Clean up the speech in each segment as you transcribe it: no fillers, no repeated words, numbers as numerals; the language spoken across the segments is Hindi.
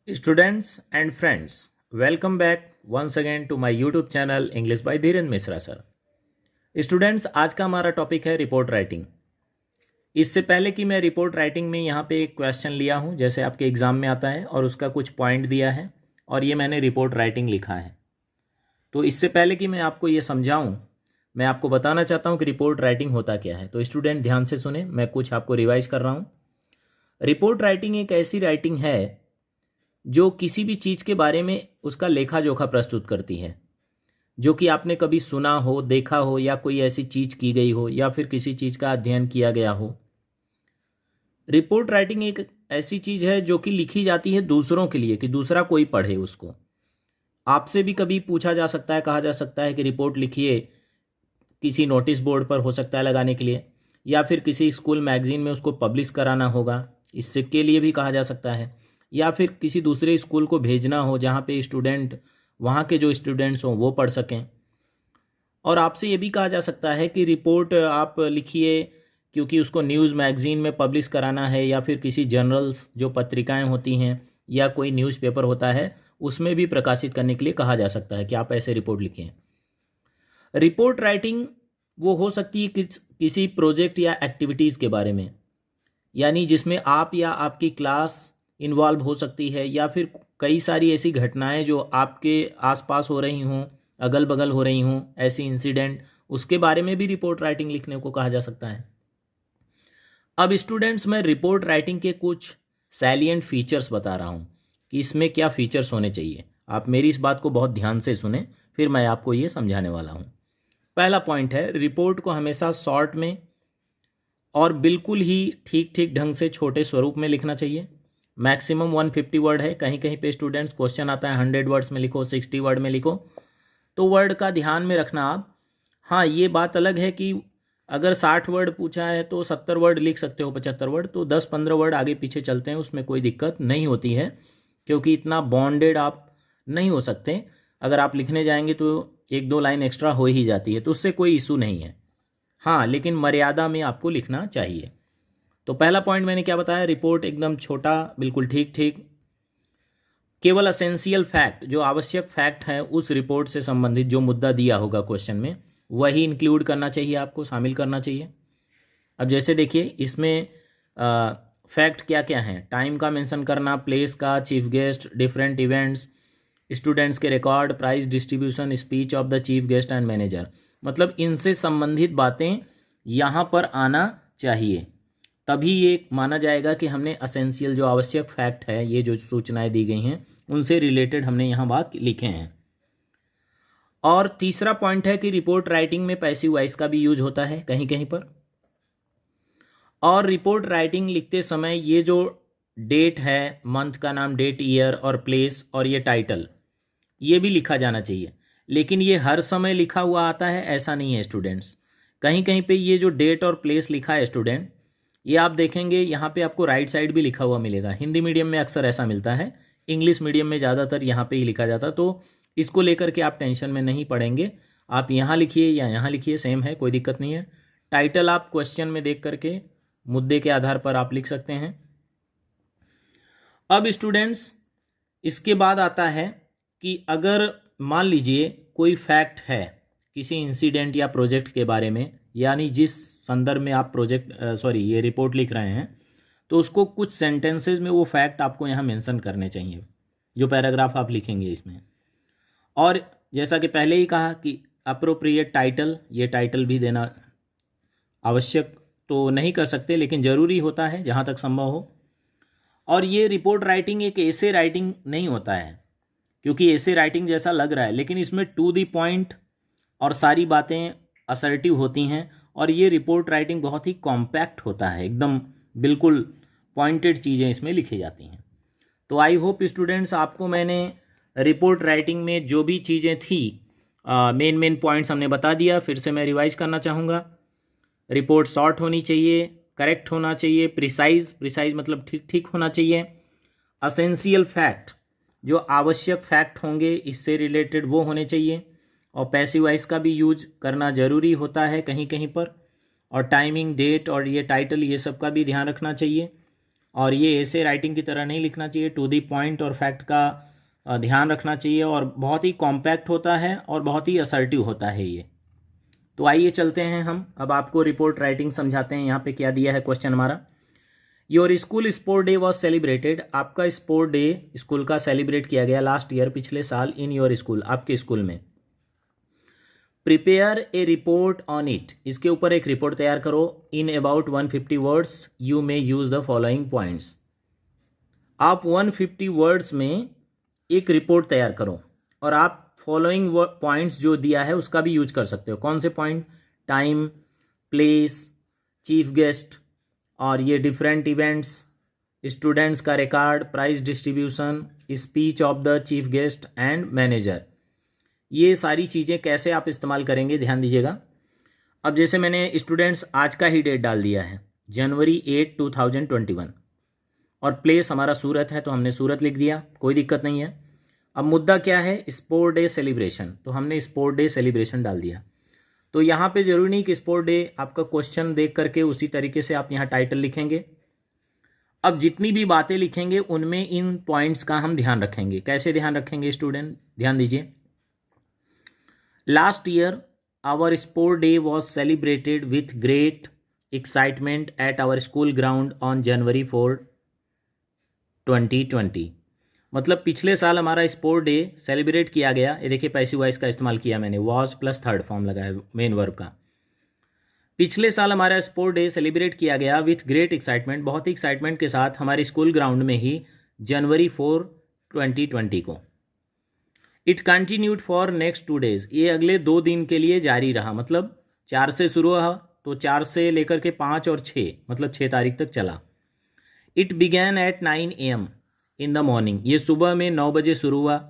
Students and friends, welcome back once again to my YouTube channel English by Dhirendra Mishra sir. Students, आज का हमारा टॉपिक है रिपोर्ट राइटिंग। इससे पहले कि मैं रिपोर्ट राइटिंग में यहाँ पे एक क्वेश्चन लिया हूँ जैसे आपके एग्ज़ाम में आता है और उसका कुछ पॉइंट दिया है और ये मैंने रिपोर्ट राइटिंग लिखा है। तो इससे पहले कि मैं आपको ये समझाऊँ, मैं आपको बताना चाहता हूँ कि रिपोर्ट राइटिंग होता क्या है। तो स्टूडेंट ध्यान से सुने, मैं कुछ आपको रिवाइज कर रहा हूँ। रिपोर्ट राइटिंग एक ऐसी राइटिंग है जो किसी भी चीज़ के बारे में उसका लेखा जोखा प्रस्तुत करती है, जो कि आपने कभी सुना हो, देखा हो, या कोई ऐसी चीज़ की गई हो, या फिर किसी चीज़ का अध्ययन किया गया हो। रिपोर्ट राइटिंग एक ऐसी चीज़ है जो कि लिखी जाती है दूसरों के लिए कि दूसरा कोई पढ़े उसको। आपसे भी कभी पूछा जा सकता है, कहा जा सकता है कि रिपोर्ट लिखिए, किसी नोटिस बोर्ड पर हो सकता है लगाने के लिए, या फिर किसी स्कूल मैगजीन में उसको पब्लिश कराना होगा, इसके लिए भी कहा जा सकता है, या फिर किसी दूसरे स्कूल को भेजना हो जहाँ पे स्टूडेंट, वहाँ के जो स्टूडेंट्स हों वो पढ़ सकें। और आपसे ये भी कहा जा सकता है कि रिपोर्ट आप लिखिए क्योंकि उसको न्यूज़ मैगज़ीन में पब्लिश कराना है, या फिर किसी जर्नल्स जो पत्रिकाएं होती हैं या कोई न्यूज़पेपर होता है उसमें भी प्रकाशित करने के लिए कहा जा सकता है कि आप ऐसे रिपोर्ट लिखें। रिपोर्ट राइटिंग वो हो सकती है किसी प्रोजेक्ट या एक्टिविटीज़ के बारे में, यानी जिसमें आप या आपकी क्लास इन्वॉल्व हो सकती है, या फिर कई सारी ऐसी घटनाएं जो आपके आसपास हो रही हों, अगल बगल हो रही हों, ऐसी इंसिडेंट, उसके बारे में भी रिपोर्ट राइटिंग लिखने को कहा जा सकता है। अब स्टूडेंट्स, मैं रिपोर्ट राइटिंग के कुछ सैलिएंट फीचर्स बता रहा हूँ कि इसमें क्या फीचर्स होने चाहिए। आप मेरी इस बात को बहुत ध्यान से सुने, फिर मैं आपको ये समझाने वाला हूँ। पहला पॉइंट है, रिपोर्ट को हमेशा शॉर्ट में और बिल्कुल ही ठीक ठीक ढंग से छोटे स्वरूप में लिखना चाहिए। मैक्सिमम 150 वर्ड है। कहीं कहीं पे स्टूडेंट्स क्वेश्चन आता है 100 वर्ड्स में लिखो, 60 वर्ड में लिखो, तो वर्ड का ध्यान में रखना आप। हाँ, ये बात अलग है कि अगर 60 वर्ड पूछा है तो 70 वर्ड लिख सकते हो, 75 वर्ड, तो 10-15 वर्ड आगे पीछे चलते हैं, उसमें कोई दिक्कत नहीं होती है, क्योंकि इतना बॉन्डेड आप नहीं हो सकते। अगर आप लिखने जाएंगे तो 1-2 लाइन एक्स्ट्रा हो ही जाती है, तो उससे कोई इशू नहीं है। हाँ, लेकिन मर्यादा में आपको लिखना चाहिए। तो पहला पॉइंट मैंने क्या बताया, रिपोर्ट एकदम छोटा, बिल्कुल ठीक ठीक, केवल असेंशियल फैक्ट, जो आवश्यक फैक्ट है उस रिपोर्ट से संबंधित जो मुद्दा दिया होगा क्वेश्चन में, वही इंक्लूड करना चाहिए, आपको शामिल करना चाहिए। अब जैसे देखिए, इसमें फैक्ट क्या क्या हैं, टाइम का मेंशन करना, प्लेस का, chief guest, different events, students के record, prize distribution, speech of the chief guest and manager, मतलब इनसे संबंधित बातें यहाँ पर आना चाहिए, तभी ये माना जाएगा कि हमने असेंशियल, जो आवश्यक फैक्ट है, ये जो सूचनाएं दी गई हैं उनसे रिलेटेड हमने यहाँ वाक्य लिखे हैं। और तीसरा पॉइंट है कि रिपोर्ट राइटिंग में पैसिव वॉइस का भी यूज होता है कहीं कहीं पर। और रिपोर्ट राइटिंग लिखते समय ये जो डेट है, मंथ का नाम, डेट, ईयर और प्लेस, और ये टाइटल, ये भी लिखा जाना चाहिए। लेकिन ये हर समय लिखा हुआ आता है ऐसा नहीं है स्टूडेंट्स। कहीं कहीं पे ये जो डेट और प्लेस लिखा है स्टूडेंट, ये आप देखेंगे यहाँ पे आपको राइट साइड भी लिखा हुआ मिलेगा। हिंदी मीडियम में अक्सर ऐसा मिलता है, इंग्लिश मीडियम में ज़्यादातर यहाँ पे ही लिखा जाता, तो इसको लेकर के आप टेंशन में नहीं पड़ेंगे। आप यहाँ लिखिए या यहाँ लिखिए, सेम है, कोई दिक्कत नहीं है। टाइटल आप क्वेश्चन में देख करके मुद्दे के आधार पर आप लिख सकते हैं। अब स्टूडेंट्स, इसके बाद आता है कि अगर मान लीजिए कोई फैक्ट है किसी इंसिडेंट या प्रोजेक्ट के बारे में, यानी जिस संदर्भ में आप ये रिपोर्ट लिख रहे हैं, तो उसको कुछ सेंटेंसेस में वो फैक्ट आपको यहाँ मेंशन करने चाहिए, जो पैराग्राफ आप लिखेंगे इसमें। और जैसा कि पहले ही कहा कि अप्रोप्रिएट टाइटल, ये टाइटल भी देना आवश्यक तो नहीं कर सकते, लेकिन ज़रूरी होता है जहाँ तक संभव हो। और ये रिपोर्ट राइटिंग एक ऐसे राइटिंग नहीं होता है, क्योंकि ऐसे राइटिंग जैसा लग रहा है, लेकिन इसमें टू द पॉइंट और सारी बातें असर्टिव होती हैं, और ये रिपोर्ट राइटिंग बहुत ही कॉम्पैक्ट होता है, एकदम बिल्कुल पॉइंटेड चीज़ें इसमें लिखी जाती हैं। तो आई होप स्टूडेंट्स, आपको मैंने रिपोर्ट राइटिंग में जो भी चीज़ें थी, मेन पॉइंट्स हमने बता दिया। फिर से मैं रिवाइज करना चाहूँगा। रिपोर्ट शॉर्ट होनी चाहिए, करेक्ट होना चाहिए, प्रिसाइज मतलब ठीक ठीक होना चाहिए, असेंशियल फैक्ट, जो आवश्यक फैक्ट होंगे इससे रिलेटेड वो होने चाहिए, और पैसिव वॉइस का भी यूज करना ज़रूरी होता है कहीं कहीं पर, और टाइमिंग, डेट और ये टाइटल, ये सब का भी ध्यान रखना चाहिए। और ये ऐसे राइटिंग की तरह नहीं लिखना चाहिए, टू दी पॉइंट और फैक्ट का ध्यान रखना चाहिए, और बहुत ही कॉम्पैक्ट होता है और बहुत ही असर्टिव होता है ये। तो आइए चलते हैं हम, अब आपको रिपोर्ट राइटिंग समझाते हैं। यहाँ पे क्या दिया है क्वेश्चन हमारा, your school sport day was celebrated, आपका स्पोर्ट डे स्कूल का सेलिब्रेट किया गया लास्ट ईयर, पिछले साल, इन योर स्कूल, आपके स्कूल में। Prepare a report on it, इसके ऊपर एक रिपोर्ट तैयार करो। In about 150 words you may use the following points, आप 150 वर्ड्स में एक रिपोर्ट तैयार करो और आप फॉलोइंग पॉइंट्स जो दिया है उसका भी यूज कर सकते हो। कौन से point, time, place, chief guest, और ये डिफरेंट इवेंट्स, स्टूडेंट्स का record, prize distribution, speech of the chief guest and manager, ये सारी चीज़ें कैसे आप इस्तेमाल करेंगे ध्यान दीजिएगा। अब जैसे मैंने स्टूडेंट्स आज का ही डेट डाल दिया है, जनवरी 8, 2021, और प्लेस हमारा सूरत है तो हमने सूरत लिख दिया, कोई दिक्कत नहीं है। अब मुद्दा क्या है, स्पोर्ट डे सेलिब्रेशन, तो हमने स्पोर्ट डे सेलिब्रेशन डाल दिया। तो यहाँ पे जरूरी नहीं कि स्पोर्ट डे, आपका क्वेश्चन देख करके उसी तरीके से आप यहाँ टाइटल लिखेंगे। अब जितनी भी बातें लिखेंगे उनमें इन पॉइंट्स का हम ध्यान रखेंगे। कैसे ध्यान रखेंगे स्टूडेंट, ध्यान दीजिए। Last year our sport day was celebrated with great excitement at our school ground on January 4, 2020, मतलब पिछले साल हमारा स्पोर्ट डे सेलिब्रेट किया गया। ये देखिए पैसिव वॉइस का इस्तेमाल किया मैंने, वॉज प्लस थर्ड फॉर्म लगा है मेन वर्ब का। पिछले साल हमारा स्पोर्ट डे सेलिब्रेट किया गया विथ ग्रेट एक्साइटमेंट, बहुत ही एक्साइटमेंट के साथ हमारे स्कूल ग्राउंड में ही, जनवरी 4, 2020 को। It continued for next 2 days, ये अगले 2 दिन के लिए जारी रहा, मतलब 4 से शुरू हुआ तो 4 से लेकर के 5 और 6, मतलब 6 तारीख तक चला। It began at 9 AM in the morning, ये सुबह में 9 बजे शुरू हुआ।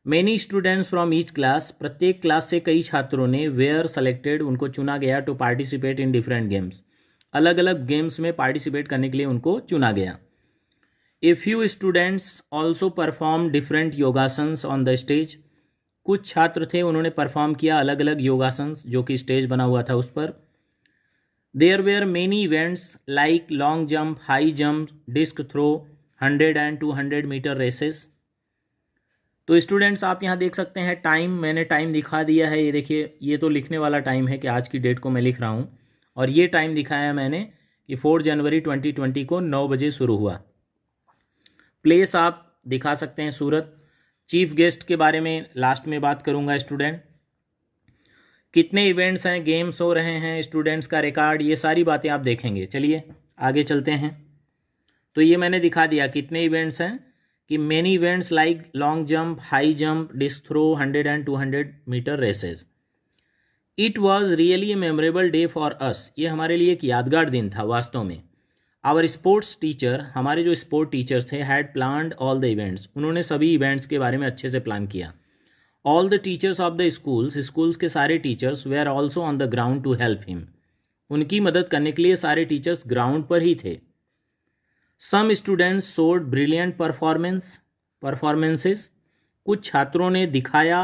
Many students from each class, प्रत्येक क्लास से कई छात्रों ने, वेयर सेलेक्टेड, उनको चुना गया, to participate in different games, अलग अलग गेम्स में पार्टिसिपेट करने के लिए उनको चुना गया। A few students also perform different yogasanas on the stage, कुछ छात्र थे उन्होंने परफॉर्म किया अलग अलग योगासन्स जो कि स्टेज बना हुआ था उस पर। There were many events like long jump, high jump, disc throw, 100 and 200 metre races. तो स्टूडेंट्स आप यहाँ देख सकते हैं टाइम, मैंने टाइम दिखा दिया है, ये देखिए, ये तो लिखने वाला टाइम है कि आज की डेट को मैं लिख रहा हूँ, और ये टाइम दिखाया मैंने कि 4 जनवरी 2020 को 9 बजे शुरू हुआ। प्लेस आप दिखा सकते हैं सूरत। चीफ गेस्ट के बारे में लास्ट में बात करूँगा स्टूडेंट। कितने इवेंट्स हैं, गेम्स हो रहे हैं, स्टूडेंट्स का रिकॉर्ड, ये सारी बातें आप देखेंगे। चलिए आगे चलते हैं। तो ये मैंने दिखा दिया कितने इवेंट्स हैं, कि many events like long jump, high jump, disc throw, 100 and 200 metre races. It was really a memorable day for us, ये हमारे लिए एक यादगार दिन था वास्तव में। आवर स्पोर्ट्स टीचर, हमारे जो स्पोर्ट टीचर्स थे, had planned all the events, उन्होंने सभी इवेंट्स के बारे में अच्छे से प्लान किया। All the teachers of the schools, schools के सारे teachers, we are also on the ground to help him, उनकी मदद करने के लिए सारे टीचर्स ग्राउंड पर ही थे। Some students showed brilliant performances, कुछ छात्रों ने दिखाया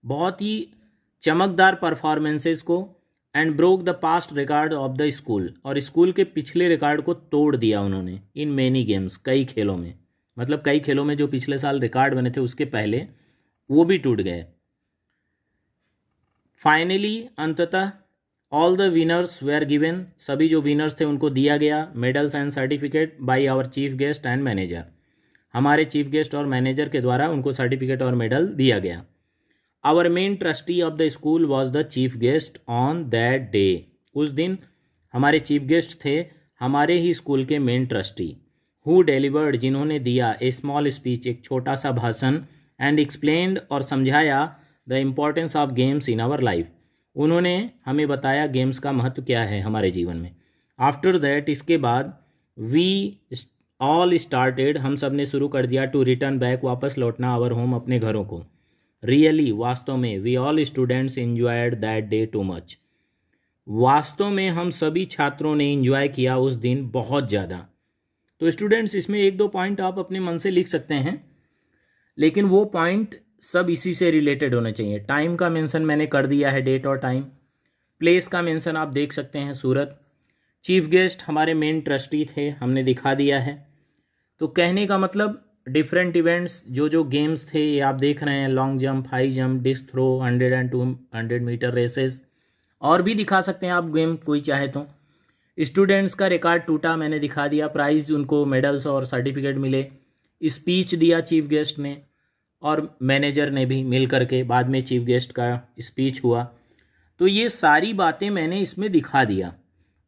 बहुत ही चमकदार परफॉर्मेंसेस को, and broke the past record of the school, और स्कूल के पिछले रिकॉर्ड को तोड़ दिया उन्होंने, इन मैनी गेम्स, कई खेलों में, मतलब कई खेलों में जो पिछले साल रिकॉर्ड बने थे उसके पहले वो भी टूट गए। फाइनली, अंततः, all the winners were given, सभी जो विनर्स थे उनको दिया गया medals and certificate by our chief guest and manager, हमारे चीफ गेस्ट और मैनेजर के द्वारा उनको सर्टिफिकेट और मेडल दिया गया। Our main trustee of the school was the chief guest on that day, उस दिन हमारे चीफ गेस्ट थे हमारे ही स्कूल के मेन ट्रस्टी। हु डिलीवर्ड, जिन्होंने दिया, ए स्मॉल स्पीच, एक छोटा सा भाषण, एंड एक्सप्लेन्ड, और समझाया, the importance of games in our life, उन्होंने हमें बताया गेम्स का महत्व क्या है हमारे जीवन में। आफ्टर दैट, इसके बाद, वी ऑल स्टार्टेड, हम सब ने शुरू कर दिया, टू रिटर्न बैक, वापस लौटना, आवर होम, अपने घरों को। रियली, वास्तव में, we all students enjoyed that day too much, वास्तव में हम सभी छात्रों ने एंजॉय किया उस दिन बहुत ज़्यादा। तो स्टूडेंट्स इसमें 1-2 पॉइंट आप अपने मन से लिख सकते हैं, लेकिन वो पॉइंट सब इसी से रिलेटेड होने चाहिए। टाइम का मेंशन मैंने कर दिया है, डेट और टाइम। प्लेस का मेंशन आप देख सकते हैं सूरत। चीफ गेस्ट हमारे मेन ट्रस्टी थे, हमने दिखा दिया है। तो कहने का मतलब डिफरेंट इवेंट्स जो जो गेम्स थे ये आप देख रहे हैं, long jump, high jump, disc throw, 100 and 200 metre races, और भी दिखा सकते हैं आप गेम कोई चाहे तो। स्टूडेंट्स का रिकॉर्ड टूटा, मैंने दिखा दिया, प्राइज़ उनको मेडल्स और सर्टिफिकेट मिले, स्पीच दिया चीफ गेस्ट ने और मैनेजर ने भी मिल करके, बाद में चीफ गेस्ट का स्पीच हुआ। तो ये सारी बातें मैंने इसमें दिखा दिया।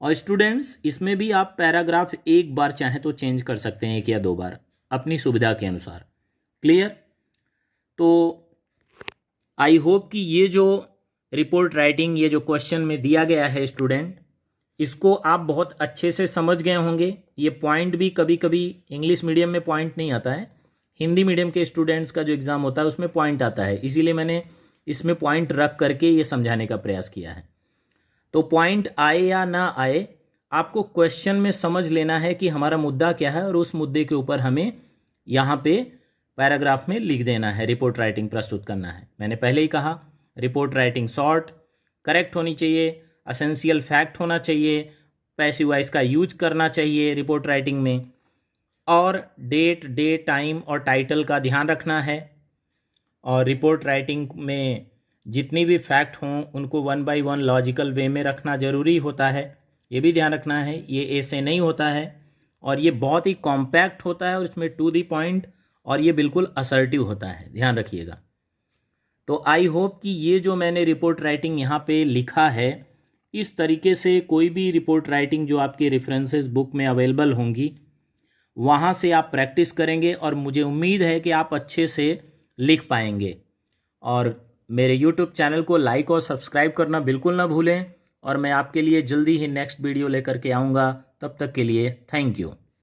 और स्टूडेंट्स इसमें भी आप पैराग्राफ एक बार चाहें तो चेंज कर सकते हैं, 1 या 2 बार अपनी सुविधा के अनुसार। क्लियर? तो आई होप कि ये जो रिपोर्ट राइटिंग, ये जो क्वेश्चन में दिया गया है स्टूडेंट, इसको आप बहुत अच्छे से समझ गए होंगे। ये पॉइंट भी कभी कभी इंग्लिश मीडियम में पॉइंट नहीं आता है, हिंदी मीडियम के स्टूडेंट्स का जो एग्ज़ाम होता है उसमें पॉइंट आता है, इसीलिए मैंने इसमें पॉइंट रख करके ये समझाने का प्रयास किया है। तो पॉइंट आए या ना आए, आपको क्वेश्चन में समझ लेना है कि हमारा मुद्दा क्या है और उस मुद्दे के ऊपर हमें यहाँ पे पैराग्राफ में लिख देना है, रिपोर्ट राइटिंग प्रस्तुत करना है। मैंने पहले ही कहा रिपोर्ट राइटिंग शॉर्ट, करेक्ट होनी चाहिए, एसेंशियल फैक्ट होना चाहिए, पैसिव वॉइस का यूज करना चाहिए रिपोर्ट राइटिंग में, और डेट, डे, टाइम और टाइटल का ध्यान रखना है। और रिपोर्ट राइटिंग में जितनी भी फैक्ट हों उनको 1 बाय 1 लॉजिकल वे में रखना ज़रूरी होता है, ये भी ध्यान रखना है। ये ऐसे नहीं होता है और ये बहुत ही कॉम्पैक्ट होता है और इसमें टू दी पॉइंट, और ये बिल्कुल असर्टिव होता है, ध्यान रखिएगा। तो आई होप कि ये जो मैंने रिपोर्ट राइटिंग यहाँ पे लिखा है, इस तरीके से कोई भी रिपोर्ट राइटिंग जो आपके रेफरेंसेस बुक में अवेलेबल होंगी वहाँ से आप प्रैक्टिस करेंगे और मुझे उम्मीद है कि आप अच्छे से लिख पाएंगे। और मेरे YouTube चैनल को लाइक और सब्सक्राइब करना बिल्कुल ना भूलें, और मैं आपके लिए जल्दी ही नेक्स्ट वीडियो लेकर के आऊँगा। तब तक के लिए थैंक यू।